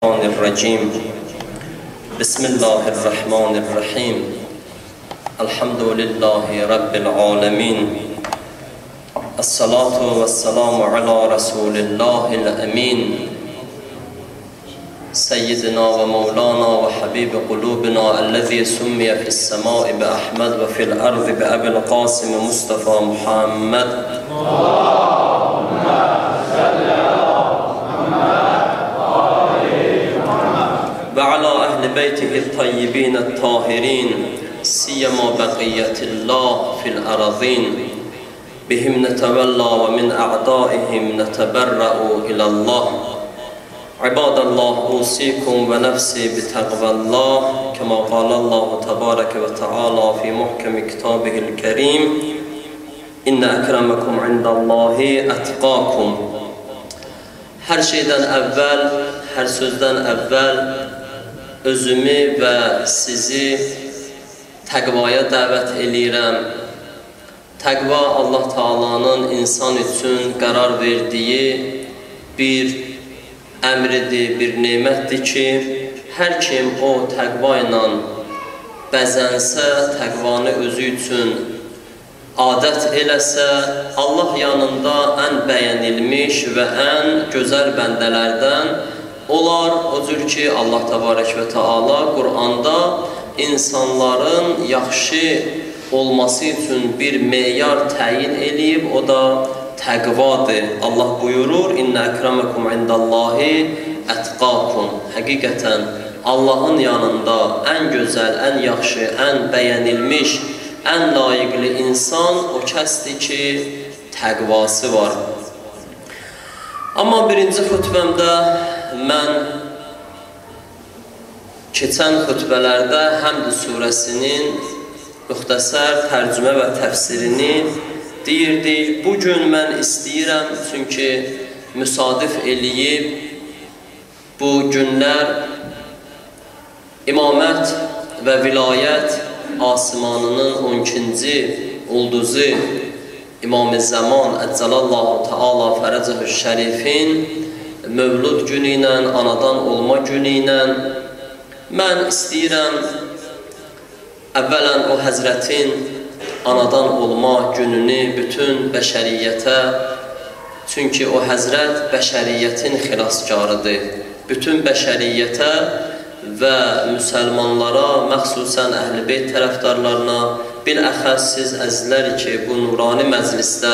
الرجيم بسم الله الرحمن الرحيم الحمد لله رب العالمين الصلاة والسلام على رسول الله الأمين سيدنا ومولانا وحبيب قلوبنا الذي سمي في السماء بأحمد وفي الأرض بأبي القاسم مصطفى محمد وعلى أهل بيته الطيبين الطاهرين سيما بقية الله في الأراضين بهم نتولى ومن أعدائهم نتبرأ إلى الله عباد الله أوصيكم ونفسي بتقوى الله كما قال الله تبارك وتعالى في محكم كتابه الكريم إن أكرمكم عند الله أتقاكم. Her şeyden evvel, her sözden evvel özümü ve sizi təqvaya dəvət eləyirəm. Təqva Allah Taala'nın insan üçün qərar verdiyi bir əmridir, bir nemətdir ki, hər kim o təqva ilə bəzənsə, təqvanı özü üçün adət eləsə, Allah yanında ən bəyənilmiş və ən gözəl bəndələrdən olar. O cür ki, Allah Təbarək və Teala Qur'anda insanların yaxşı olması üçün bir meyar təyin eləyib, o da təqvadır. Allah buyurur, İnnə əkrəməkum indallahi ətqakum. Həqiqətən, Allahın yanında ən gözəl, ən yaxşı, ən bəyənilmiş, ən layiqli insan o kəsdir ki, təqvası var. Amma birinci xütbəmdə mən keçən xütbələrdə Həmd surəsinin müxtəsər tərcümə və təfsirini deyirdik. Bugün mən istəyirəm, çünki müsadif eləyib bu günlər imamət və vilayət asimanının 12-ci ulduzu İmam-ı Zaman Əczalallahu Teala Fərəcəhü Şərifin mövlud günü ilə, anadan olma günü ilə mən istəyirəm əvvələn o Həzrətin anadan olma gününü bütün bəşəriyyətə, çünki o Həzrət bəşəriyyətin xilaskarıdır, bütün bəşəriyyətə və müsəlmanlara, məxsusən Əhl-i Beyt tərəfdarlarına, biləxəs siz əzizlər ki, bu nurani məclisdə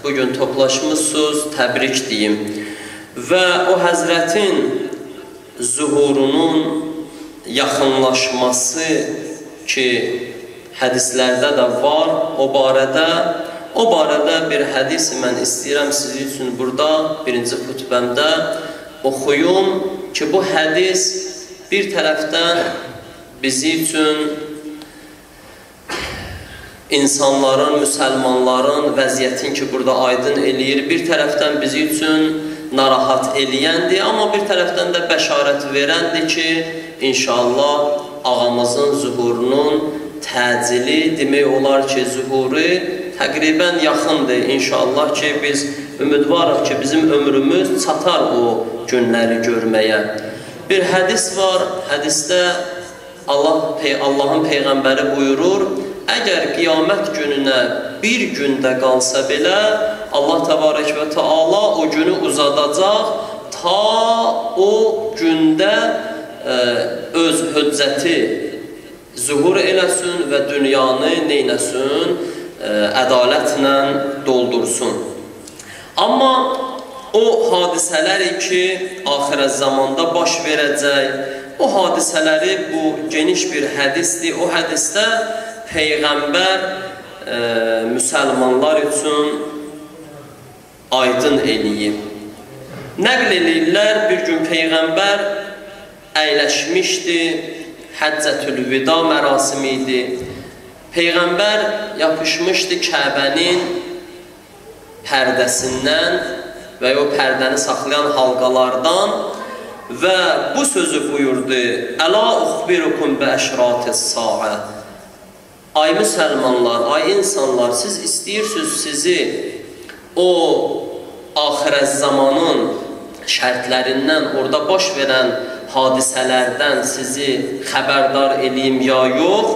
bugün toplaşmışsınız, təbrik deyim. Və o Həzrətin zuhurunun yaxınlaşması ki, hədislərdə də var, o barədə bir hədis mən istəyirəm sizi üçün burada, birinci xütbəmdə oxuyum ki, bu hədis bir tərəfdən bizi üçün insanların, müsəlmanların vəziyyətin ki, burada aydın eləyir, bir tərəfdən bizi üçün narahat eləyəndir, amma bir tərəfdən də bəşarət verəndir ki, inşallah ağamızın zuhurunun təcili, demək olar ki, zuhuru təqribən yaxındır. İnşallah ki, biz ümidvarıq ki, bizim ömrümüz çatar o günləri görməyə. Bir hədis var, hədisdə Allahın Peyğəmbəri buyurur, əgər qiyamət gününə bir gündə qalsa belə, Allah Təbarək və Teala o günü uzadacaq, ta o gündə öz hüccəti zuhur eləsin və dünyanı neynəsin, ədalətlə doldursun. Amma o hadisələri ki, axirət zamanda baş verəcək, o hadisələri bu geniş bir hədisdir. O hədisdə Peyğəmbər müsəlmanlar üçün aydın eləyib. Nəql eləyirlər, bir gün Peyğəmbər əyləşmişdi, Həccətül-Vida mərasimi idi. Peyğəmbər yapışmışdı Kəbənin pərdəsindən və o pərdəni saxlayan halqalardan və bu sözü buyurdu: Əla uxbirukum bi əşratis sa'a. Ay müsəlmanlar, ay insanlar, siz istəyirsiniz sizi o axirət zamanın şərtlərindən, orada baş verən hadisələrdən sizi xəbərdar eləyim ya yox?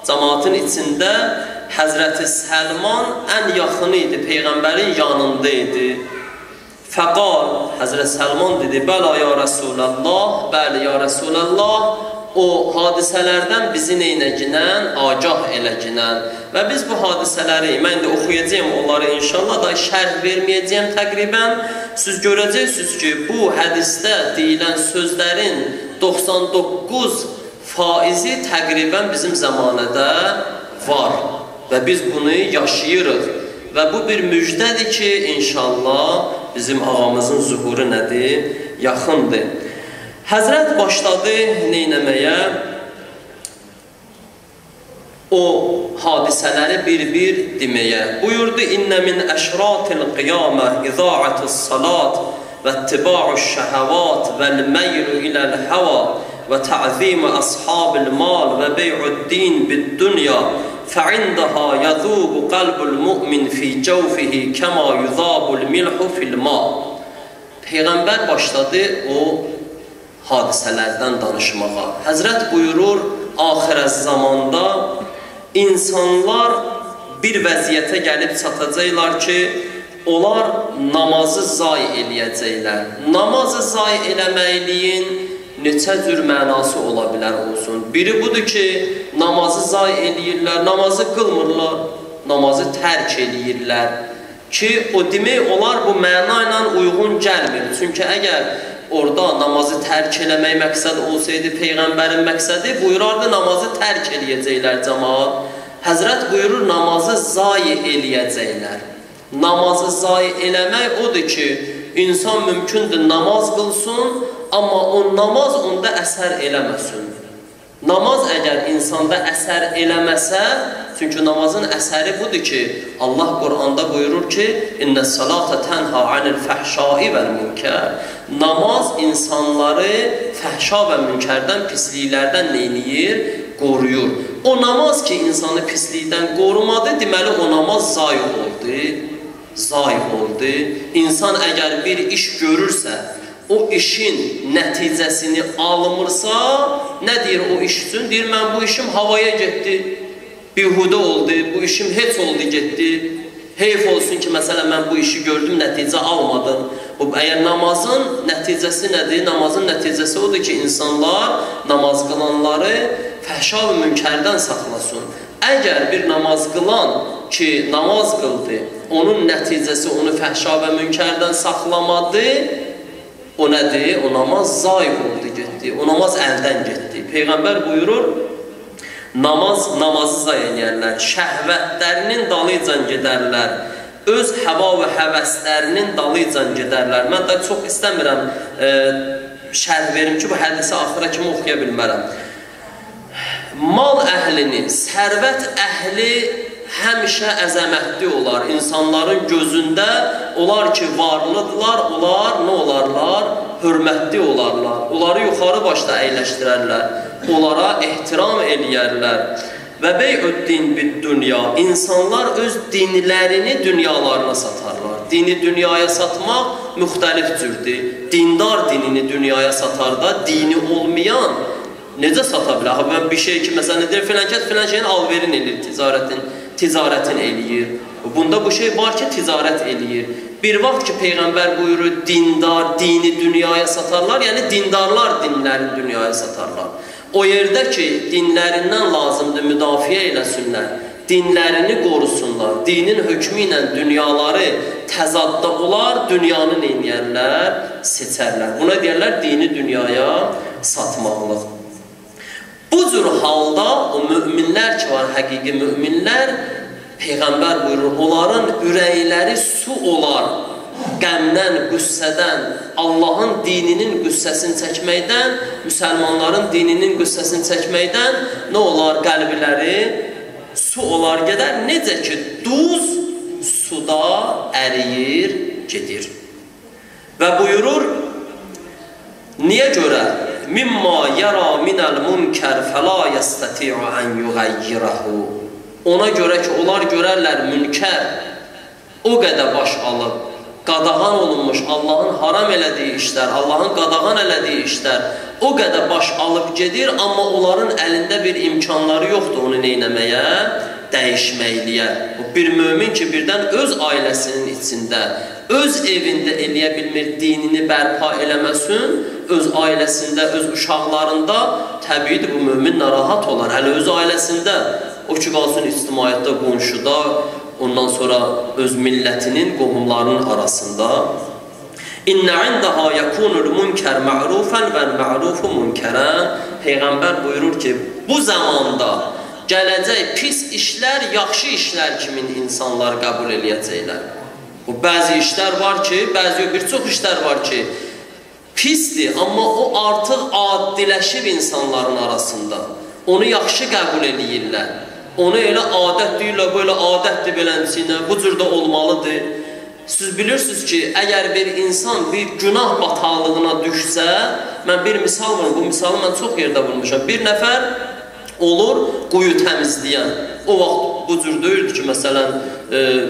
Cəmaatın içində Həzrəti Səlman ən yaxını idi, Peyğəmbərin yanında idi. Fəqal, Həzrət Səlman dedi, bəla ya Rasulallah, bəli ya Rasulallah, o hadisələrdən bizi neynəginən, agah eləginən. Və biz bu hadisələri, mən də oxuyacağım onları inşallah, da şərh verməyəcəyim təqribən. Siz görəcəksiniz ki, bu hədisdə deyilən sözlərin 99% təqribən bizim zamanədə var. Və biz bunu yaşayırıq. Və bu bir müjdədir ki, inşallah bizim ağamızın zuhuru nədir? Yaxındır. Həzrət başladı neynəməyə? O hadisələri bir-bir deməyə. Buyurdu, İnnə min əşratil qiyamə izaətis salat və ittiba'uş şəhəvat vəl-meylu iləl-həva və tə'zimə əshabil mal və bey'ud-din bid-dünya فَعِنْدَهَا يَذُوبُ قَلْبُ الْمُؤْمِنِ فِي جَوْفِهِ كَمَا يُذَابُ الْمِلْحُ فِي الْمَاءِ. Peyğəmbər başladı o hadisələrdən danışmağa. Həzrət buyurur, axirət zamanda insanlar bir vəziyyətə gəlib çatacaqlar ki, onlar namazı zayi eləyəcəklər. Namazı zayi eləməkliyin neçə cür mənası ola bilər olsun. Biri budur ki, namazı zayi eləyirlər, namazı qılmırlar, namazı tərk eləyirlər. Ki, o demək olar bu məna ilə uyğun gəlmir. Çünki əgər orada namazı tərk eləmək məqsəd olsaydı, Peyğəmbərin məqsədi buyurardı, namazı tərk eləyəcəklər cəmaat. Həzrət buyurur, namazı zayi eləyəcəklər. Namazı zayi eləmək odur ki, insan mümkündür namaz qılsın, amma o namaz onda əsər eləməsin. Namaz əgər insanda əsər eləməsə, çünki namazın əsəri budur ki, Allah Quranda buyurur ki, İnnə salata tənha anil fəhşai vəl münkər. Namaz insanları fəhşa və münkərdən, pisliklərdən neyniyir? Qoruyur. O namaz ki, insanı pislikdən qorumadı, deməli o namaz zayi oldu. Zayi oldu. İnsan əgər bir iş görürsə, o işin nəticəsini almırsa, nə deyir o iş üçün? Deyir, mən bu işim havaya getdi, bihudə oldu, bu işim heç oldu, getdi. Heyf olsun ki, məsələn, mən bu işi gördüm, nəticə almadım. Əgər namazın nəticəsi nədir? Namazın nəticəsi odur ki, insanlar namaz qılanları fəhşa və münkərdən saxlasın. Əgər bir namaz qılan ki, namaz qıldı, onun nəticəsi onu fəhşa və münkərdən saxlamadı, o nədir? O namaz zayi oldu, getdi. O namaz əldən getdi. Peyğəmbər buyurur, namazı zayi eləyənlər, şəhvətlərinin dalıcan gedərlər, öz həva və həvəslərinin dalıcan gedərlər. Mən də çox istəmirəm şərh verim ki, bu hədisi axıra kimi oxuya bilmərəm. Mal əhlini, sərvət əhli həmişə əzəmətli olar. İnsanların gözündə olar ki, varlıdırlar, onlar nə olarlar? Hörmətli olarlar. Onları yuxarı başda əyləşdirərlər. Onlara ehtiram eləyərlər. Və bey'ud-din bid-dünya. İnsanlar öz dinlərini dünyalarına satarlar. Dini dünyaya satmaq müxtəlif cürdür. Dindar dinini dünyaya satar da, dini olmayan necə sata bilər? Mən bir şey ki, məsələn, deyir, filan şeyin alverin eləyir, ticarətin eləyir. Bunda bu şey var ki, ticarət eləyir. Bir vaxt ki, Peyğəmbər buyurur, dindar, dini dünyaya satarlar, yəni dindarlar dinlərini dünyaya satarlar. O yerdə ki, dinlərindən lazımdır müdafiə eləsinlər, dinlərini qorusunlar, dinin hökmü ilə dünyaları təzadda olar, dünyanı neynəyərlər? Seçərlər. Buna deyərlər, dini dünyaya satmaqlıq. Bu cür halda o müminlər ki var, həqiqi müminlər, Peyğəmbər buyurur, onların ürəkləri su olar, qəmdən, qüssədən, Allahın dininin qüssəsini çəkməkdən, müsəlmanların dininin qüssəsini çəkməkdən nə olar qəlbləri? Su olar gedər, necə ki duz suda əriyir, gedir. Və buyurur, niyə görə? Mimma yara minəl munkər fəla yəstəti'u ən yuğayyirəhu. Ona görə ki, onlar görərlər münkər, o qədər baş alıb, qadağan olunmuş, Allahın haram elədiyi işlər, Allahın qadağan elədiyi işlər o qədər baş alıb gedir, amma onların əlində bir imkanları yoxdur onu neynəməyə, dəyişməkliyə. Bir mömin ki, birdən öz ailəsinin içində, öz evində eləyə bilmir, dinini bərpa eləməsin, öz ailəsində, öz uşaqlarında, təbiidir bu mömin narahat olar. Hələ öz ailəsində, o ki, qalsın ictimaiyyətdə, qonşuda, ondan sonra öz millətinin, qohumlarının arasında. İnnə indaha yakunul munkar ma'rufan və ma'rufu munkərən. Peyğəmbər buyurur ki, bu zamanda gələcək pis işlər, yaxşı işlər kimin insanlar qəbul eləyəcəklər. Bu bəzi işlər var ki, bir çox işlər var ki, pisdir, amma o artıq adiləşib insanların arasında. Onu yaxşı qəbul eləyirlər. Onu elə adət deyirlər, böyle adətdir belənçiyinə, bu cürdə olmalıdır. Siz bilirsiniz ki, əgər bir insan bir günah bataqlığına düşsə, mən bir misal var, bu misalı mən çox yerdə bulmuşam. Bir nəfər olur quyu təmizləyən. O vaxt bu cür deyirdi ki, məsələn,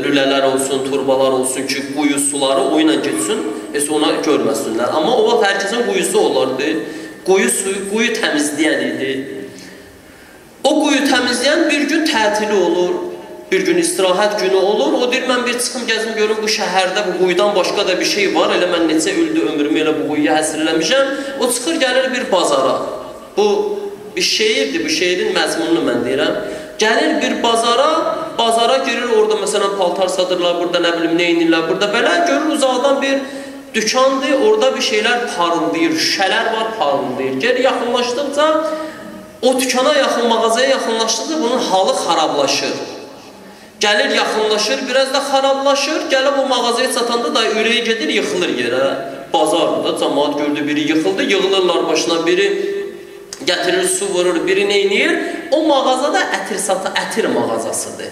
lülələr olsun, turbalar olsun ki, quyu suları o ilə getsin, ona görməsinlər. Amma o vaxt hər kəsin quyusu olardı. Quyu təmizləyən idi. O quyu təmizləyən bir gün tətili olur, bir gün istirahət günü olur. O deyir, mən bir çıxım gəzim görüm bu şəhərdə bu quyudan başqa da bir şey var. Elə mən neçə ildir ömrümü elə bu quyuya həsr eləmişəm. O çıxır, gəlir bir bazara. Bu bir şeirdir, bu şeirin məzmununu mən deyirəm. Gəlir bir bazara girir, orada məsələn paltar satırlar, burada nə bilim nə inirlər, burada belə görür uzaqdan bir dükandır, orada bir şeylər parıldayır, şüşələr var parıldayır. Gəlir yaxınlaşdıqca, o dükana yaxın, mağazaya yaxınlaşdıqca bunun halı xarablaşır. Gəlir yaxınlaşır, biraz da xarablaşır, gəlib o mağazaya çatanda da ürəyi gedir, yıxılır yerə. Bazarda cəmaat gördü, biri yıxıldı, yığılırlar başına, biri gətirir, su vurur, biri neyniyir? O mağazada ətir mağazasıdır.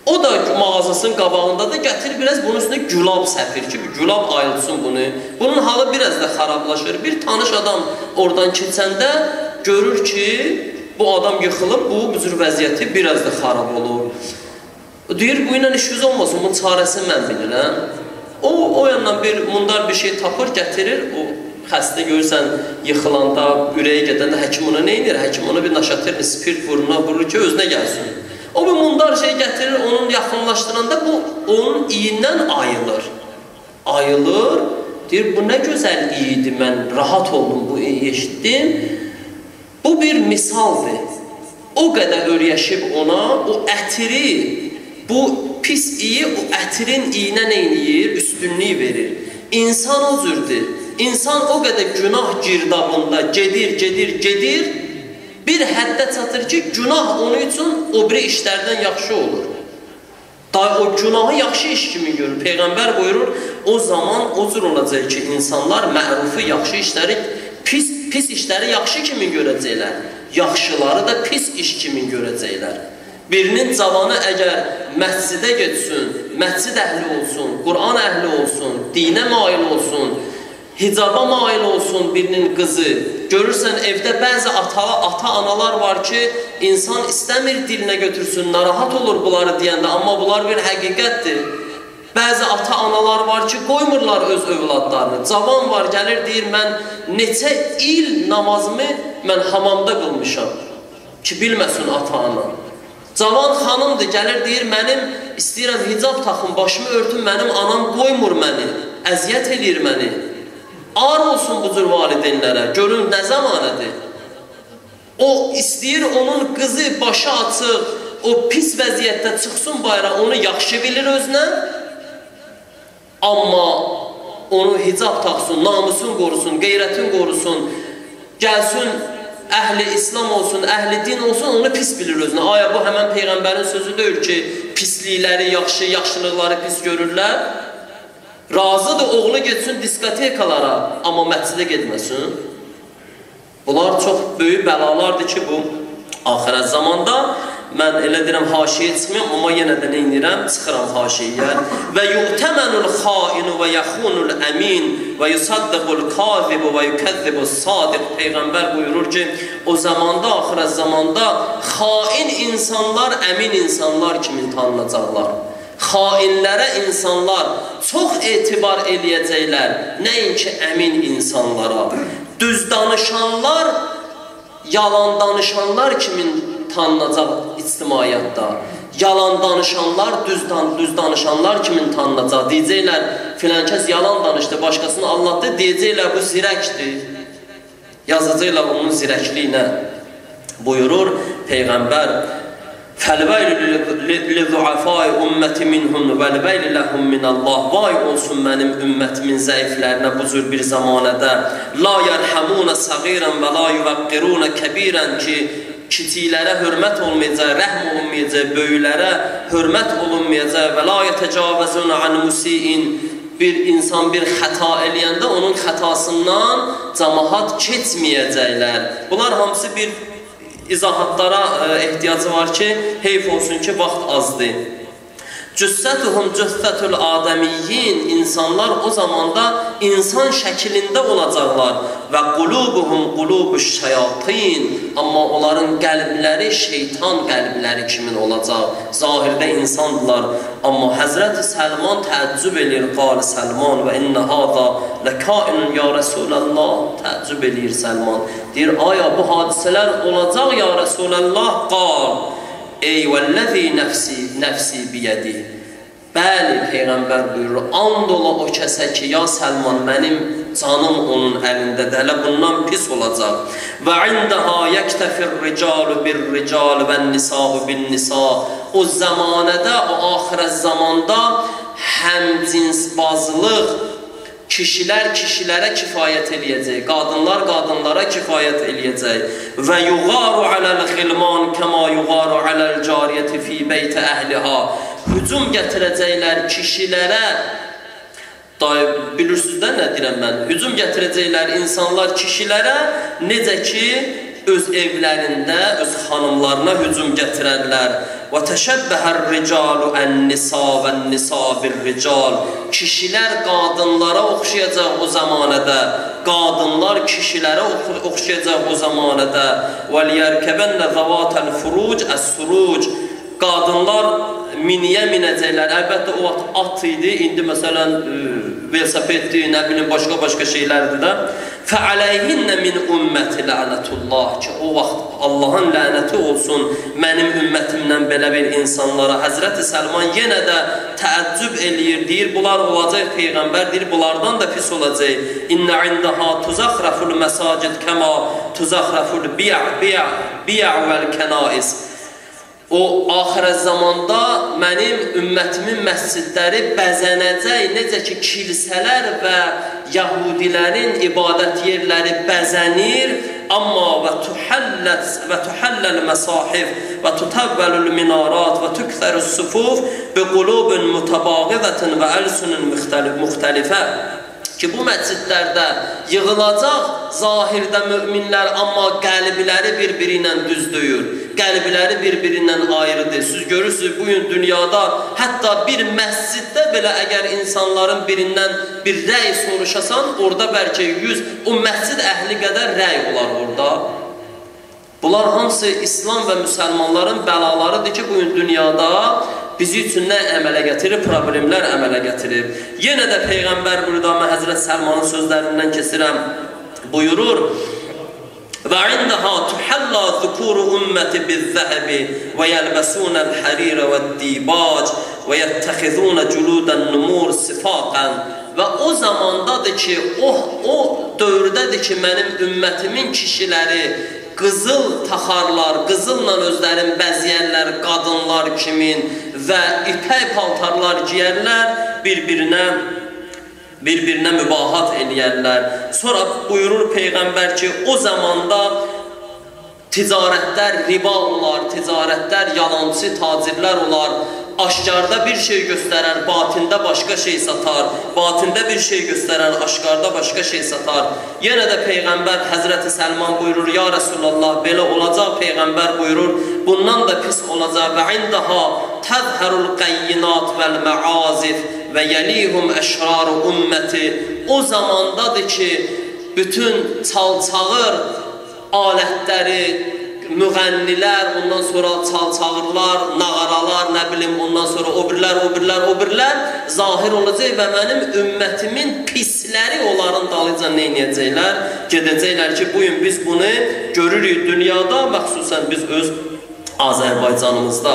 O da mağazasının qabağında da gətirir, biraz bunun üstündə gülab səpir ki, gülab ayılsın bunu. Bunun halı biraz da xarablaşır. Bir tanış adam oradan keçəndə görür ki, bu adam yıxılıb, bu cür vəziyyəti biraz da xarab olur. Deyir, bu ilə işiniz olmasın, bunun çarəsini mən bilirəm. O yandan bir mundar bir şey tapır, gətirir, o xəstə görürsən, yıxılanda, ürəyə gedəndə həkim ona nə edir? Həkim ona bir naşaterni, spirt vurur ki, özünə gəlsin. O bir mundar şey gətirir, onun yaxınlaşdıranda bu, onun iyindən ayılır. Ayılır, deyir, bu nə gözəl iyiydi, mən rahat oldum, bu iyi eşitdim. Bu bir misaldır. O qədər öyrəşib ona, o ətiri, bu pis iyi, o ətirin iyinə neyniyir? Üstünlüyü verir. İnsan o cürdür. İnsan o qədər günah girdabında gedir, bir həddə çatır ki, günah onun üçün o biri işlərdən yaxşı olur. O günahı yaxşı iş kimi görür. Peyğəmbər buyurur, o zaman o cür olacaq ki, insanlar mərufu, yaxşı işləri, pis işləri yaxşı kimi görəcəklər. Yaxşıları da pis iş kimi görəcəklər. Birinin cavanı əgər məscidə getsin, məscid əhli olsun, Qur'an əhli olsun, dinə mail olsun, hicaba mail olsun birinin qızı. Görürsən, evdə bəzi ata-analar var ki, insan istəmir dilinə götürsün, narahat olur bunları deyəndə, amma bunlar bir həqiqətdir. Bəzi ata-analar var ki, qoymurlar öz övladlarını. Cavan var, gəlir, deyir, mən neçə il namazımı mən hamamda qılmışam ki, bilməsin ata-ana. Cavan xanımdır, gəlir, deyir, mənim istəyirəm hicab taxım, başımı örtüm, mənim anam qoymur məni, əziyyət edir məni. Ar olsun bu cür valideynlərə, görün nə zamanədir. O istəyir, onun qızı başı açıq, o pis vəziyyətdə çıxsın bayra, onu yaxşı bilir özünə. Amma onu hicab taxsın, namusun qorusun, qeyrətin qorusun, gəlsin, əhli İslam olsun, əhli din olsun, onu pis bilir özünə. Aya, bu həmən Peyğəmbərin sözü deyil ki, pislikləri yaxşı, yaxşılıqları pis görürlər. Razıdır, oğlu getsin diskotekalara, amma məscidə getməsin. Bunlar çox böyük bəlalardır ki, bu axirət zamanda. Mən elə deyirəm, haşiyə çıxmıyam, amma yenə də nə inirəm, çıxıram haşiyə. Və yu'təmənul xainu və yaxunul əmin və yusaddıqul kazibu və yukəzzibu sadiq. Peyğəmbər buyurur ki, o zamanda, axirət zamanda xain insanlar, əmin insanlar kimi tanınacaqlar. Xainlərə insanlar çox etibar eləyəcəklər, nəinki əmin insanlara. Düz danışanlar, yalan danışanlar kimin tanınacaq ictimaiyyətdə? Yalan danışanlar, düz danışanlar kimin tanınacaq? Deyəcəklər, filan kəs yalan danışdı, başqasını anlatdı, deyəcəklər, bu zirəkdir. Yazacaqlar onun zirəkliyinə. Buyurur Peyğəmbər, فَالْوَيْلُ لِذُعَفَاءِ أُمَّةِ مِنْهُمْ وَالْوَيْلِ لَهُمْ مِنَ اللّٰهِ Vay olsun mənim ümmətimin zəiflərinə bu cür bir zamanədə لَا يَرْحَمُونَ صَغِيرًا وَلَا يُوَقِّرُونَ كَبِيرًا ki, kiçiklərə hörmət olmayacaq, rəhm olunmayacaq, böyüklərə hörmət olunmayacaq və la yetəcavəzun an musiin. Bir insan bir xəta eləyəndə onun xətasından cəmaət keçməyəcəklər. Bunlar hamısı bir izahatlara ehtiyacı var ki, heyf olsun ki, vaxt azdır. Cüssətuhum cüssətul adəmiyyin, insanlar o zamanda insan şəklində olacaqlar və qulubuhum qulubuş şəyatin, amma onların qəlbləri şeytan qəlbləri kimin olacaq? Zahirdə insandılar, amma Həzrəti Səlman təəccüb edir, qal Səlman və innə hada ləkâinun ya Rəsuləllah, təəccüb edir Səlman. Deyir, aya bu hadisələr olacaq ya Rəsuləllah, qal. Ey vəlləzi nəfsi biyədi. Bəli, Peyğəmbər buyurur, and ola o kəsə ki, ya Səlman, mənim canım onun əlindədir, hələ bundan pis olacaq. Və indəhə yəktəfir ricalu bir rical və nisa'u bin nisa. O zamanədə, o axirə zamanda həmcinsbazlıq, kişilər kişilərə kifayət eləyəcək, qadınlar qadınlara kifayət eləyəcək. Və yuğaru aləl xilman kəma yuğaru aləl cariyyəti fi beytə əhliha. Hücum gətirəcəklər kişilərə, bilirsiniz də nə deyirəm mən? Hücum gətirəcəklər insanlar kişilərə, necə ki, öz evlərində, öz xanımlarına hücum gətirərlər. وَتَشَبَّهَ الرِّجَالُ اَنْنِسَا وَالنِّسَا بِالرِّجَالِ Kişilər qadınlara oxşayacaq o zamanədə, qadınlar kişilərə oxşayacaq o zamanədə. وَلْيَرْكَبَنَّ ذَوَاتَ الْفُرُوجِ السُّرُوجِ Qadınlar miniyə minəcəklər. Əlbəttə o at idi, indi məsələn velosipeddir, nə bilim başqa şeylərdir də. فَعَلَيْهِنَّ مِنْ أُمَّةِ لَعْنَةُ اللّٰهِ Ki o vaxt Allahın lənəti olsun mənim ümmətimdən belə bir insanlara. Həzrəti Səlman yenə də təəccüb eləyir, deyir, bunlar olacaq, Peyğəmbər deyir, bunlardan da pis olacaq. İnnə indəhə tuzaxraful məsacid kəma tuzaxraful bi'a vəl-kənais O axirə zamanda mənim ümmətimin məscidləri bəzənəcək, necə ki, kilsələr və Yahudilərin ibadət yerləri bəzənir, amma və tuhəlləl məsahif və tutəvvəlül minarat və tüklərüs sufuf bi qulubun mutabağidətin və əlsünün müxtəlifə ki, bu məscidlərdə yığılacaq zahirdə müminlər, amma qəlbləri bir-biri ilə düz deyil, qəlbləri bir-birindən ayrıdır. Siz görürsünüz, bugün dünyada hətta bir məsciddə belə əgər insanların birindən bir rəy soruşasan, orada bəlkə 100, o məscid əhli qədər rəy olar orada. Bunlar hamısı İslam və müsəlmanların bəlalarıdır ki, bugün dünyada bizi üçün nə əmələ gətirib, problemlər əmələ gətirib. Yenə də Peyğəmbər burada, mən Həzrət Səlmanın sözlərindən kesirəm, buyurur, وَعِنْدَهَا تُحَلَّا ذُكُورُ أُمَّةِ بِالذَّهَبِ وَيَلْبَسُونَ الْحَرِيرَ وَالدِّيبَاج وَيَتَّخِذُونَ جُلُودَ النُّمُورِ صِفَاقًا Və o zamandadır ki, o dövrdədir ki, mənim ümmətimin kişiləri qızıl taxarlar, qızılla özlərin bəziyərlər, qadınlar kimin və ipək paltarlar giyərlər, bir-birinə mübahat eləyərlər. Sonra buyurur Peyğəmbər ki, o zamanda ticarətlər riba olar, ticarətlər yalancı tacirlər olar, aşkarda bir şey göstərər, batində başqa şey satar, batində bir şey göstərər, aşkarda başqa şey satar. Yenə də Peyğəmbər Həzrəti Səlman buyurur, ya Rəsulullah, belə olacaq, Peyğəmbər buyurur, bundan da pis olacaq. Və indəhə təzhərul qəyyinat vəl-məazif və yəlihum əşraru ümməti. O zamandadır ki, bütün çalçağır alətləri, müğənnilər, ondan sonra çalçağırlar, nağaralar, nə bilim, ondan sonra o birlər zahir olacaq və mənim ümmətimin pisləri onların dalıca nə edəcəklər? Gedəcəklər ki, bugün biz bunu görürük dünyada, məxsusən biz öz Azərbaycanımızda.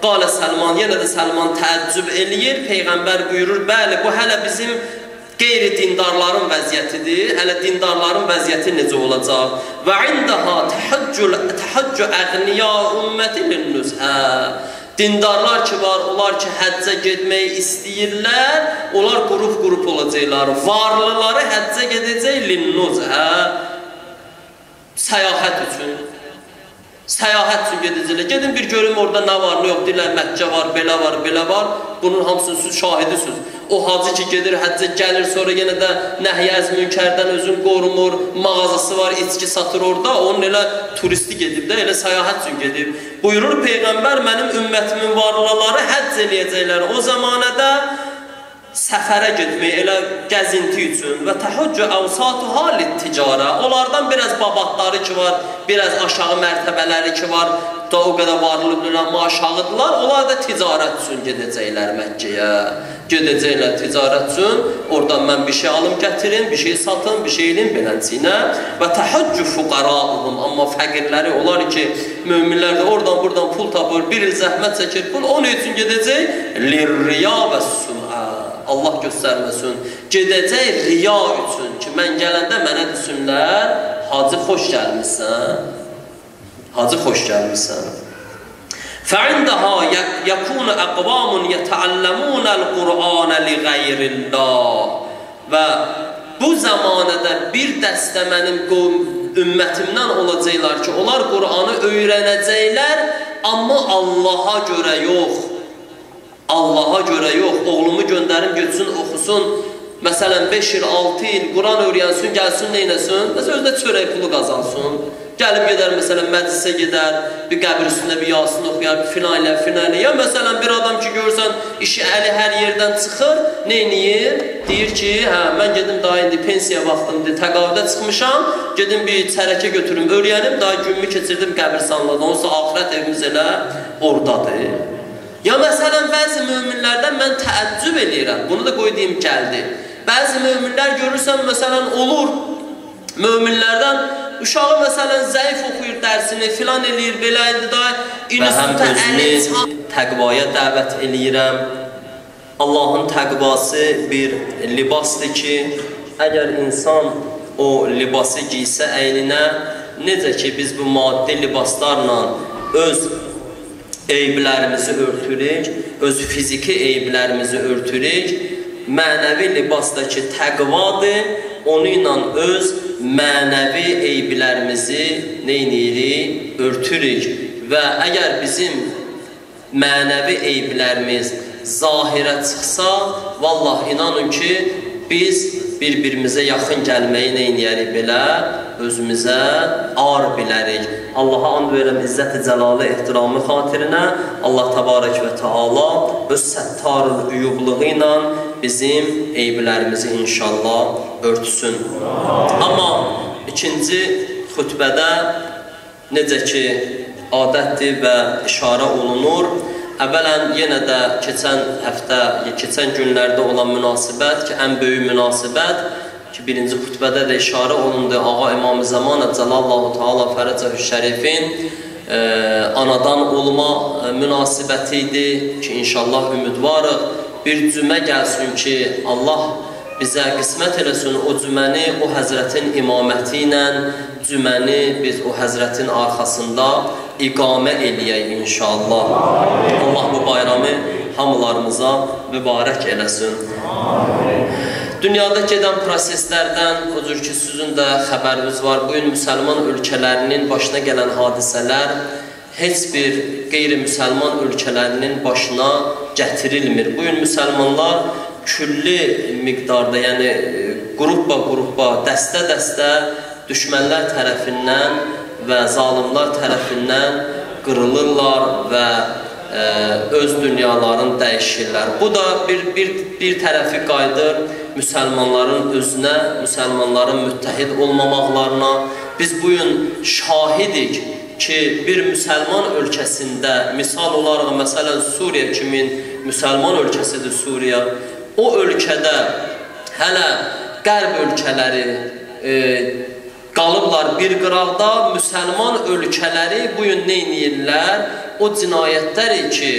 Qalə Səlman, yenə də Səlman təəccüb eləyir, Peyğəmbər buyurur, bəli, bu hələ bizim qeyri-dindarların vəziyyətidir, hələ dindarların vəziyyəti necə olacaq? Və indəhə təhaccü əğniya ümməti linnüzhə. Dindarlar ki var, onlar ki həccə getməyi istəyirlər, onlar qrup olacaqlar. Varlıları həccə gedəcək linnüzhə, səyahət üçün. Səyahət üçün gedəcəklər. Gedin bir görüm orada nə var, nə yox, deyirlər, Məkkə var, belə var. Bunun hamısını siz şahidisiniz. O hacı ki gedir, həccə gəlir, sonra yenə də nəhy-əz münkərdən özün qorumur, mağazası var, içki satır orada, onun elə turisti gedib də, elə səyahət üçün gedib. Buyurur Peyğəmbər, mənim ümmətimin varlıları həcc eləyəcəklər. O zamanədə səfərə getmək, elə gəzinti üçün və təhəccü əvsatuhə lit-ticarə. Onlardan biraz babatları ki var, biraz aşağı mərtəbələri ki var, da o qədər varlıqlar, amma aşağıdırlar. Onlar da ticarət üçün gedəcəklər Məkkəyə. Gedəcəklər ticarət üçün, oradan mən bir şey alım gətirin, bir şey satın, bir şey elin belənçiyinə. Və təhəccü fuqarauhum, amma fəqirləri olar ki, möminlər də oradan buradan pul tapır, bir il zəhmət çəkir pul, onun üçün gedəcək lirriya və sum'a. Allah göstərməsin, gedəcək riya üçün ki, mən gələndə mənə desinlər, hacı xoş gəlmişsən, hacı xoş gəlmişsən. فَعِنْدَهَا يَكُونَ أَقْوَامٌ يَتَعَلَّمُونَ الْقُرْآنَ لِغَيْرِ اللّٰهِ. Və bu zamanədə bir dəstə mənim ümmətimdən olacaqlar ki, onlar Qur'anı öyrənəcəklər, amma Allaha görə yox. Allaha görə yox, oğlumu göndərim, götürsün, oxusun. Məsələn, 5 il, 6 il Quran öyrənsin, gəlsin, neynəsin? Məsələn, özdə çörək pulu qazansın. Gəlib gedər, məsələn, məclisə gedər, bir qəbir üstündə bir yasin oxuyar, bir filan ilə. Ya məsələn, bir adam ki, görürsən, işi əli hər yerdən çıxır, neyniyir? Deyir ki, hə, mən gedim daha indi pensiya vaxtımdır, təqavidə çıxmışam, gedim bir çərəkə götürüm, öyrənim, daha günümü keçirdim qəbirstanlıqda, onsuz axirət evimiz elə oradadır. Ya məsələn, bəzi möminlərdən mən təəccüb eləyirəm, bunu da qoyduğum gəldi. Bəzi möminlər görürsən, məsələn, olur, möminlərdən uşağı məsələn zəif oxuyur dərsini, filan eləyir, belə indi da və həm özünü təqvaya dəvət eləyirəm. Allahın təqvası bir libasdır ki, əgər insan o libası giysə əyninə, necə ki biz bu maddi libaslarla öz eyblərimizi örtürük, öz fiziki eyblərimizi örtürük, mənəvi libasdakı təqvadır, onu ilə öz mənəvi eyblərimizi neynirik, örtürük və əgər bizim mənəvi eyblərimiz zahirə çıxsa, vallah inanın ki, biz bir-birimizə yaxın gəlməyi neyniyərik belə, özümüzə ar bilərik. Allaha and verirəm İzzət-i Cəlalı ehtiramı xatirinə, Allah təbarək və Teala öz səttarül üyubluğu ilə bizim eyblərimizi inşallah örtsün. Amma ikinci xütbədə necə ki adətdir və işarə olunur, əvvələn yenə də keçən günlərdə olan münasibət ki, ən böyük münasibət ki, birinci xütbədə də işarə olundu, Ağa İmam-ı Zaman Cəlallahu Teala Fərəcəh-ü Şərifin anadan olma münasibəti idi ki, inşallah ümidvarıq. Bir cümə gəlsin ki, Allah bizə qismət eləsin o cüməni o Həzrətin imaməti ilə cüməni biz o Həzrətin arxasında iqamə eləyək inşallah. Allah bu bayramı hamılarımıza mübarək eləsin. Dünyada gedən proseslərdən, o cür ki, sizin də xəbəriniz var, bugün müsəlman ölkələrinin başına gələn hadisələr heç bir qeyri-müsəlman ölkələrinin başına gətirilmir. Bugün müsəlmanlar külli miqdarda, yəni qrupa, dəstə-dəstə düşmənlər tərəfindən və zalimlar tərəfindən qırılırlar və öz dünyalarını dəyişirlər. Bu da bir tərəfi qayıdır müsəlmanların özünə, müsəlmanların müttəhid olmamaqlarına. Biz bugün şahidik ki, bir müsəlman ölkəsində, misal olaraq, məsələn, Suriya kimin müsəlman ölkəsidir Suriya, o ölkədə hələ qərb ölkələri qalıblar bir qıraqda, müsəlman ölkələri bu gün nə edirlər? O cinayətləri ki,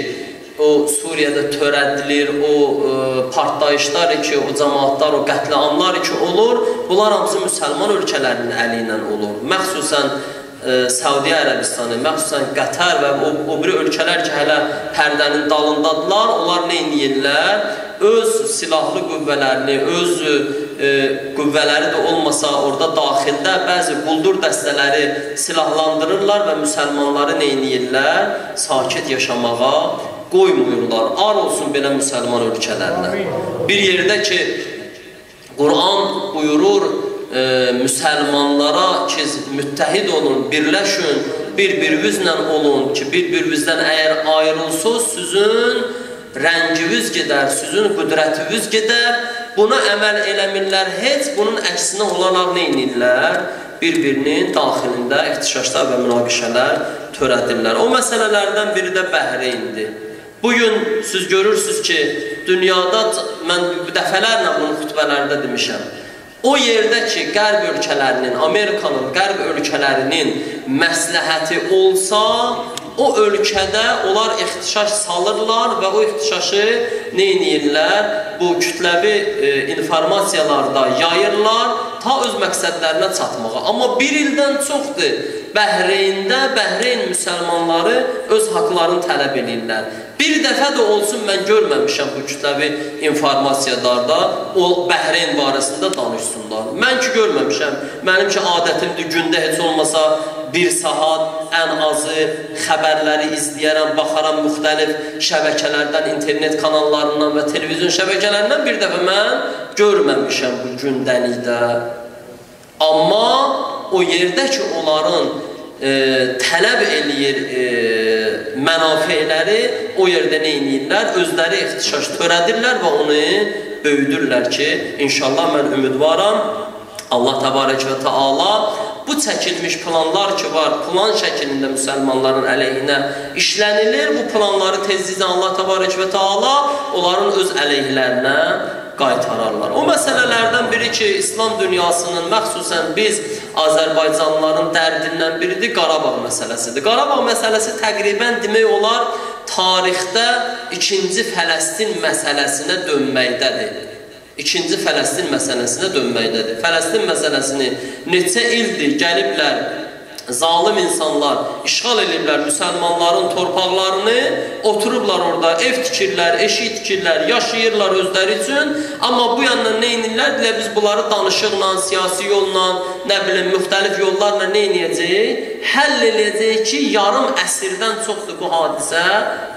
o Suriyada törədilir, o partlayışlar ki, o cəmaatlar, o qətliamlar ki olur, bunlar hamısı müsəlman ölkələrinin əli ilə olur. Məxsusən Səudiyyə Ərəbistanı, məxsusən Qətər və o biri ölkələr ki, hələ pərdənin dalındadılar, onlar nə edirlər? Öz silahlı qüvvələrini, öz qüvvələri də olmasa orada daxildə bəzi quldur dəstələri silahlandırırlar və müsəlmanları nə edirlər? Sakit yaşamağa qoymuyurlar. Ar olsun belə müsəlman ölkələrinə. Bir yerdə ki, Quran buyurur, müsəlmanlara ki, müttəhid olun, birləşün, bir-birinizlə olun ki, bir-birinizdən əgər ayrılsınız, sizin rənginiz gedər, sizin qüdrətiniz gedər. Buna əməl eləmirlər, heç bunun əksinə olaraq nə edirlər? Bir-birinin daxilində ixtişaşlar və münaqişələr törədirlər. O məsələlərdən biri də Bəhreyndir. Bugün siz görürsünüz ki, dünyada, mən dəfələrlə bunu xütbələrdə demişəm, o yerdə ki, qərb ölkələrinin, Amerikanın qərb ölkələrinin məsləhəti olsa, o ölkədə onlar ixtişaş salırlar və o ixtişaşı nə edirlər? Bu kütləvi informasiyalarda yayırlar ta öz məqsədlərinə çatmağa. Amma bir ildən çoxdur, Bəhreyndə Bəhreyn müsəlmanları öz haqlarını tələb edirlər. Bir dəfə də olsun mən görməmişəm bu kütləvi informasiyalarda o Bəhreyn barəsində danışsınlar. Mən ki görməmişəm. Mənim ki adətimdir, gündə heç olmasa bir saat ən azı xəbərləri izləyərəm, baxaram müxtəlif şəbəkələrdən, internet kanallarından və televizyon şəbəkələrindən bir dəfə mən görməmişəm bu gündəlikdə. Amma o yerdə ki, onların tələb eləyir mənafeləri, o yerdə nə edirlər? Özləri ixtişaş törədirlər və onu böyüdürlər ki, inşallah mən ümidvaram, Allah təbarək və təala bu çəkilmiş planlar ki var, plan şəklində müsəlmanların əleyhinə işlənilir. Bu planları tezliklə Allah təbarək və təala onların öz əleyhlərinə qaytararlar. O məsələlərdən biri ki, İslam dünyasının, məxsusən biz Azərbaycanlıların dərdindən biridir, Qarabağ məsələsidir. Qarabağ məsələsi təqribən demək olar, tarixdə ikinci Fələstin məsələsinə dönməkdədir. İkinci Fələstin məsələsinə dönməkdədir. Fələstin məsələsini neçə ildir gəliblər, zalim insanlar işğal ediblər müsəlmanların torpaqlarını, oturublar orada, ev tikirlər, eşik tikirlər, yaşayırlar özləri üçün. Amma bu yandan nə edirlər? Biz bunları danışıqla, siyasi yolla, nə bilim, müxtəlif yollarla nə edəcəyik? Həll edəcəyik ki, yarım əsrdən çoxdur bu hadisə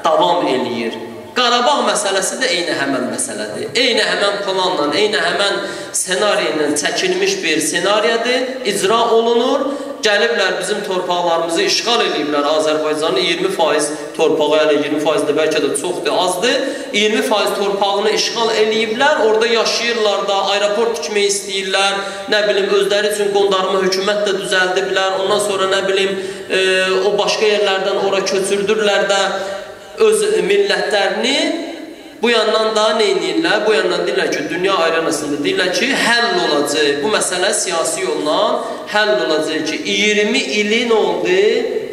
davam eləyir. Qarabağ məsələsi də eyni həmən məsələdir. Eyni həmən planla, eyni həmən senari ilə çəkilmiş bir senariyadır, icra olunur. Gəliblər bizim torpaqlarımızı işğal ediblər. Azərbaycanın 20% torpağı, hələ 20% də bəlkə də çoxdur, azdır. 20% torpağını işğal ediblər. Orada yaşayırlar da, aeroport tikmək istəyirlər. Nə bilim, özləri üçün qondarma hökumət də düzəldiblər. Ondan sonra nə bilim, o başqa yerlərdən ora köçürdürlər də öz millətlərini. Bu yandan da nə edirlər? Bu yandan deyirlər ki, dünya arenasında deyirlər ki, həll olacaq. Bu məsələ siyasi yolla həll olacaq ki, 20 ili nə oldu?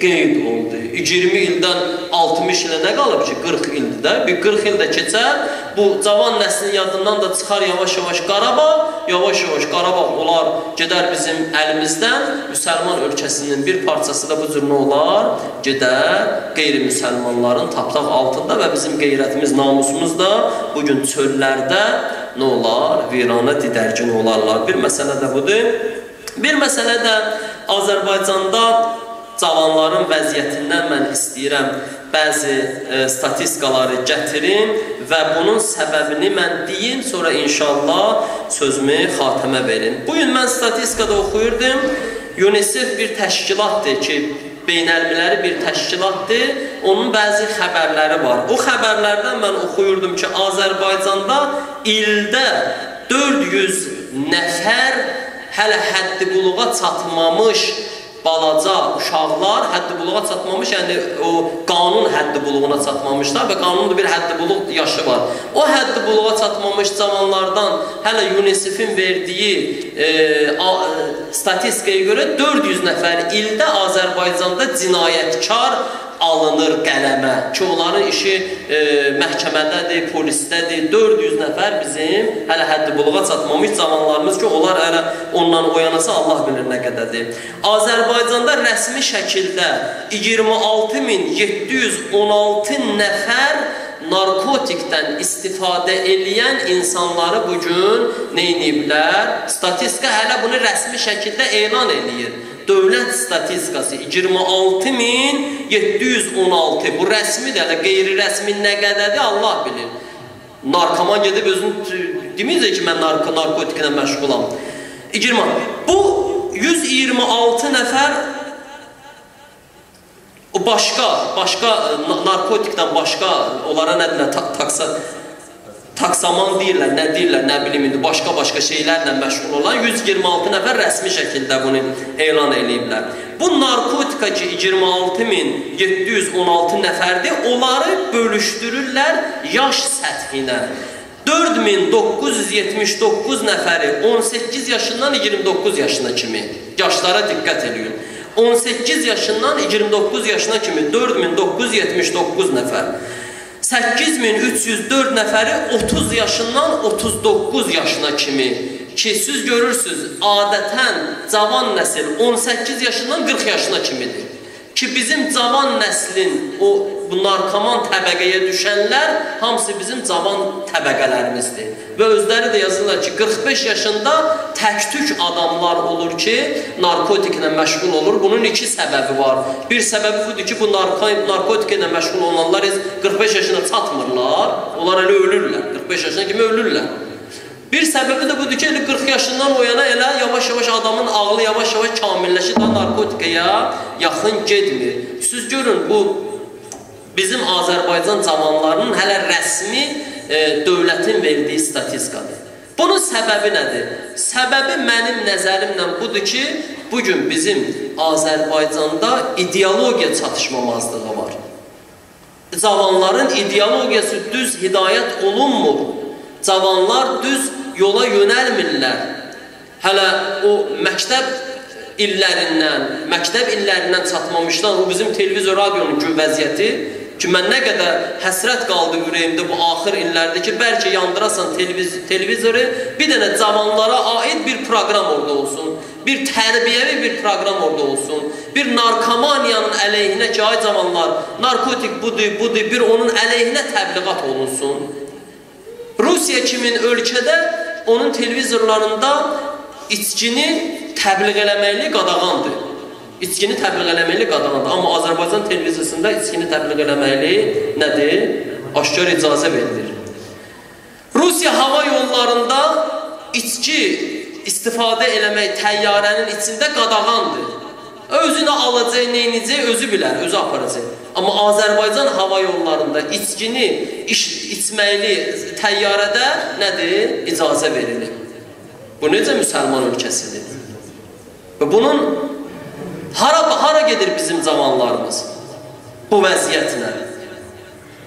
Qeyd oldu. 20 ildən 60 ilə nə qalıb ki? 40 ildir də. Bir 40 ildə keçər. Bu cavan nəslin yadından da çıxar yavaş-yavaş Qarabağ. Yavaş-yavaş Qarabağ olar, gedər bizim əlimizdən. Müsəlman ölkəsinin bir parçası da bu cür nə olar? Gedər qeyri-müsəlmanların tapdaq altında və bizim qeyrətimiz, namusumuz da bugün çöllərdə nə olar? Virana didərgin olarlar. Bir məsələ də budur. Bir məsələ də Azərbaycanda cavanların vəziyyətindən mən istəyirəm bəzi statistikaları gətirim və bunun səbəbini mən deyim, sonra inşallah sözümü xatəmə verin. Bugün mən statistikada oxuyurdum, UNICEF bir təşkilatdır ki, beynəlmiləri bir təşkilatdır, onun bəzi xəbərləri var. O xəbərlərdən mən oxuyurdum ki, Azərbaycanda ildə 400 nəfər hələ həddi buluğa çatmamış balaca uşaqlar həddi buluğa çatmamış, yəni o qanun həddi buluğuna çatmamışlar və qanunun bir həddi buluq yaşı var. O həddi buluğa çatmamış cavanlardan hələ UNICEF-in verdiyi statistikaya görə 400 nəfər ildə Azərbaycanda cinayətkar alınır qələmə ki, onların işi məhkəmədədir, polisdədir. 400 nəfər bizim hələ həddi buluğa çatmamış cavanlarımız ki, onlar hələ ondan oyanasa Allah bilir nə qədədir. Azərbaycanda rəsmi şəkildə 26.716 nəfər narkotikdən istifadə eləyən insanları bugün neyniyiblər? Statistika hələ bunu rəsmi şəkildə elan eləyir. Dövlət statistikası 26.716. Bu rəsmidir, hələ qeyri-rəsmi nə qədədir Allah bilir. Narkoman gedib özünü deməyəcək ki, mən narkotiklə məşğulam. Bu 126 nəfər başqa narkotikdən başqa onlara nə deyirlər, taksaman deyirlər, nə deyirlər, nə bilim indi başqa şeylərlə məşğul olan 126 nəfər rəsmi şəkildə bunu elan eləyiblər. Bu narkotika ki 26.716 nəfərdir, onları bölüşdürürlər yaş səthinə. 4.979 nəfəri 18 yaşından 29 yaşına kimi, yaşlara diqqət edin. 18 yaşından 29 yaşına kimi 4.979 nəfər. 8.304 nəfəri 30 yaşından 39 yaşına kimi ki, siz görürsünüz, adətən cavan nəsil 18 yaşından 40 yaşına kimidir. Ki, bizim cavan nəslin, bu narkoman təbəqəyə düşənlər hamısı bizim cavan təbəqələrimizdir. Və özləri də yazırlar ki, 45 yaşında tək-tük adamlar olur ki, narkotiklə məşğul olur. Bunun iki səbəbi var. Bir səbəbi budur ki, bu narkotiklə məşğul olanlar 45 yaşına çatmırlar, onlar elə ölürlər, 45 yaşına kimi ölürlər. Bir səbəbi də budur ki, 40 yaşından o yana elə yavaş-yavaş adamın ağlı yavaş-yavaş kamilləşir, daha narkotikaya yaxın gedmir. Siz görün, bu bizim Azərbaycan cavanlarının hələ rəsmi dövlətin verdiyi statistikadır. Bunun səbəbi nədir? Səbəbi mənim nəzərimlə budur ki, bugün bizim Azərbaycanda ideologiya çatışmamazlığı var. Cavanların ideologiyası düz hidayət olunmur. Cavanlar düz yola yönəlmirlər. Hələ o məktəb illərindən çatmamışlar. O bizim televizor, radionun gün vəziyyəti ki, mən nə qədər həsrət qaldı ürəyimdə bu axır illərdə ki, bəlkə yandırasan televizoru, bir dənə cavanlara aid bir proqram orada olsun, bir tərbiyəvi bir proqram orada olsun, bir narkomaniyanın əleyhinə ki, ay cavanlar, narkotik budur, bir onun əleyhinə təbliğat olunsun. Rusiya kimin ölkədə onun televizorlarında içkini təbliğ eləməkli qadağandır. İçkini təbliğ eləməkli qadağandır. Amma Azərbaycan televiziyasında içkini təbliğ eləməkli nədir? Aşkar icazə verilir. Rusiya hava yollarında içki istifadə eləmək təyyarənin içində qadağandır. Özünü alacaq, neynəcək, özü bilər, özü aparacaq. Amma Azərbaycan hava yollarında içkini içməkli təyyarədə nədir? İcazə verilir. Bu necə müsəlman ölkəsidir? Və bunun hara gedir bizim cavanlarımız bu vəziyyətlə?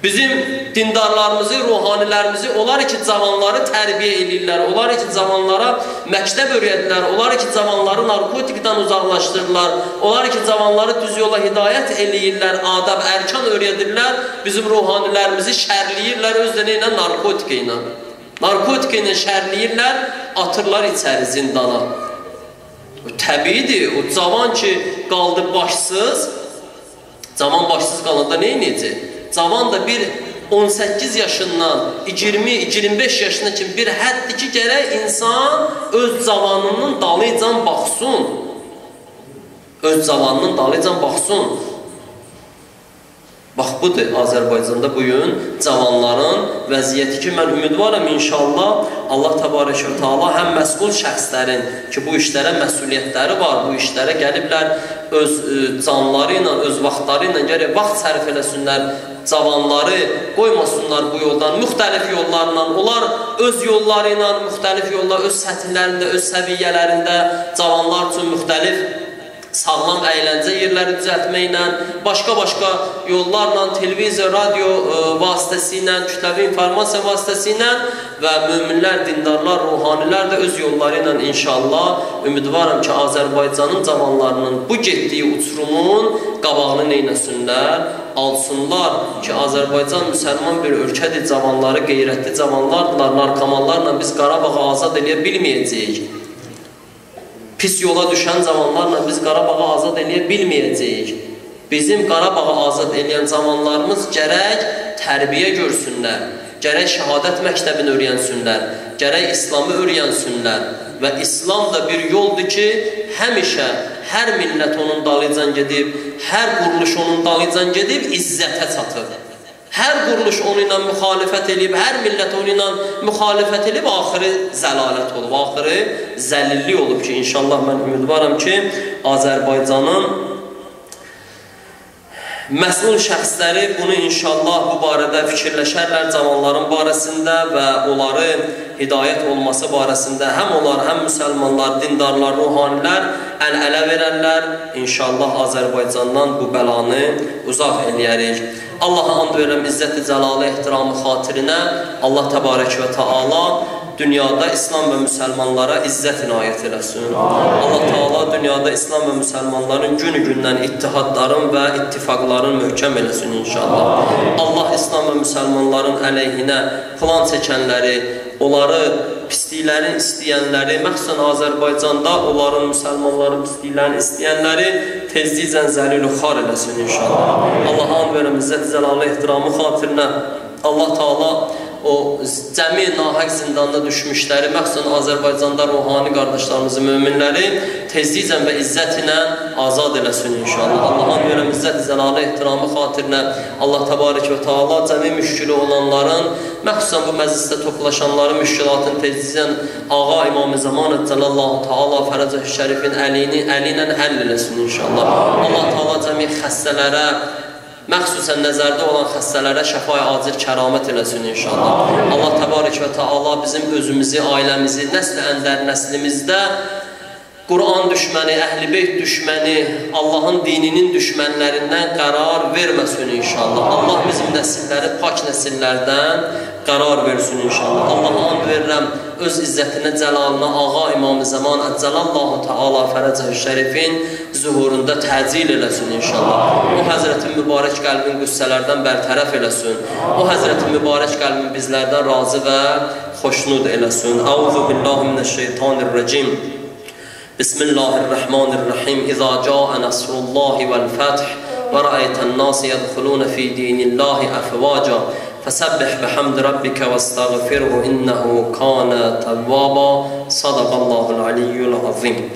Bizim dindarlarımızı, ruhanilərimizi, onlar ki, cavanları tərbiyə edirlər, onlar ki, cavanlara məktəb öyrədirlər, onlar ki, cavanları narkotikdən uzaqlaşdırırlar, onlar ki, cavanları düz yola hidayət eləyirlər, adab, ərkan öyrədirlər, bizim ruhanilərimizi şərləyirlər, özləri ilə narkotika ilə. Narkotika ilə şərləyirlər, atırlar içəri zindana. Təbiidir, o cavan ki, qaldı başsız, cavan başsız qalanda nə edəcək? Cavan da bir 18 yaşından 20-25 yaşına kimi bir həddir ki, gərək insan öz cavanının dalıcan baxsın. Öz cavanının dalıcan baxsın. Bax, budur Azərbaycanda bugün cavanların vəziyyəti ki, mən ümidvaram inşallah Allah təbarəkə və təala həm məsul şəxslərin ki, bu işlərə məsuliyyətləri var, bu işlərə gəliblər, öz canları ilə, öz vaxtları ilə gərək vaxt sərf eləsinlər, cavanları qoymasınlar bu yoldan, müxtəlif yollarla, onlar öz yolları ilə, müxtəlif yollar, öz səthlərində, öz səviyyələrində cavanlar üçün müxtəlif sağlam əyləncə yerləri düzəltməklə, başqa yollarla, televiziya, radio vasitəsilə, kütləvi informasiya vasitəsilə və möminlər, dindarlar, ruhanilər də öz yolları ilə inşallah ümidvaram ki, Azərbaycanın cavanlarının bu getdiyi uçurumun qabağını neynəsinlər, alsınlar ki, Azərbaycan müsəlman bir ölkədir, cavanları, qeyrətli cavanlardılar, narkomanlarla biz Qarabağı azad eləyə bilməyəcəyik. Pis yola düşən zamanlarla biz Qarabağı azad eləyə bilməyəcəyik. Bizim Qarabağı azad eləyən zamanlarımız gərək tərbiyə görsünlər, gərək şəhadət məktəbini öyrənsünlər, gərək İslamı öyrənsünlər və İslam da bir yoldur ki, həmişə hər millət onun dalıcan gedib, hər quruluş onun dalıcan gedib, izzətə çatır. Hər quruluş onu ilə müxalifət edib, hər millət onu ilə müxalifət edib, axırı zəlalət olub, axırı zəlillik olub ki, inşallah mən ümidvaram ki, Azərbaycanın məsul şəxsləri bunu inşallah bu barədə fikirləşərlər cavanların barəsində və onları hidayət olması barəsində həm onlar, həm müsəlmanlar, dindarlar, ruhanilər əl-ələ verərlər. İnşallah Azərbaycandan bu bəlanı uzaq eləyərik. Allaha and verirəm izzət-i cəlalı ehtiramı xatirinə. Allah təbarək və Teala dünyada İslam və müsəlmanlara izzət inayət eləsin. Allah Teala dünyada İslam və müsəlmanların günü-gündən ittihadların və ittifaqların möhkəm eləsin inşallah. Allah İslam və müsəlmanların əleyhinə plan çəkənləri, onları pisliklərin istəyənləri, məxsusən Azərbaycanda onların, müsəlmanların pisliklərini istəyənləri tezliklə zəlil-u xar eləsin inşallah. Allah and verirəm izzət-i cəlalı ehtiramı xatirinə. Allah Teala o cəmi nahaq zindanda düşmüşləri, məxsusən Azərbaycanda ruhani qardaşlarımızı, möminləri tezliklə və izzət ilə azad eləsin inşallah. Allah'ın verirəm izzət-i cəlalı ehtiramı xatirinə. Allah təbarək və Teala cəmi müşkili olanların, məxsusən bu məclisdə toplaşanların müşkilatını tezliklə Ağa İmam-ı Zaman Cəlallahu Teala Fərəcəh Şərifin əli ilə həll eləsin inşallah. Allah Teala cəmi xəstələrə, məxsusən nəzərdə olan xəstələrə şəfa-i acil kəramət eləsin inşallah. Allah təbarək və Teala bizim özümüzü, ailəmizi, nəsl-əndər nəslimizdə Qur'an düşməni, Əhl-i Beyt düşməni, Allahın dininin düşmənlərindən qərar verməsin inşallah. Allah bizim nəsilləri pak nəsillərdən qərar versin inşallah. Allah'a and verirəm öz izzətinə, cəlalına Ağa İmam-ı Zaman Əcəlallahu Teala Fərəcəh Şərifin zuhurunda təcil eləsin inşallah. O Həzrətin mübarək qəlbin qüssələrdən bərtərəf eləsin. O Həzrətin mübarək qəlbin bizlərdən razı və xoşnud eləsin. Əuzu billahi minəşşeytanirracim. Bismillahirrahmanirrahim. İzâ câe nasrullahi vel fəth və rəayətən nâsi yədxulûne fî dînillâhi əfvâca. فسبح بحمد ربك واستغفره إنه كان توابا. صدق الله العلي العظيم.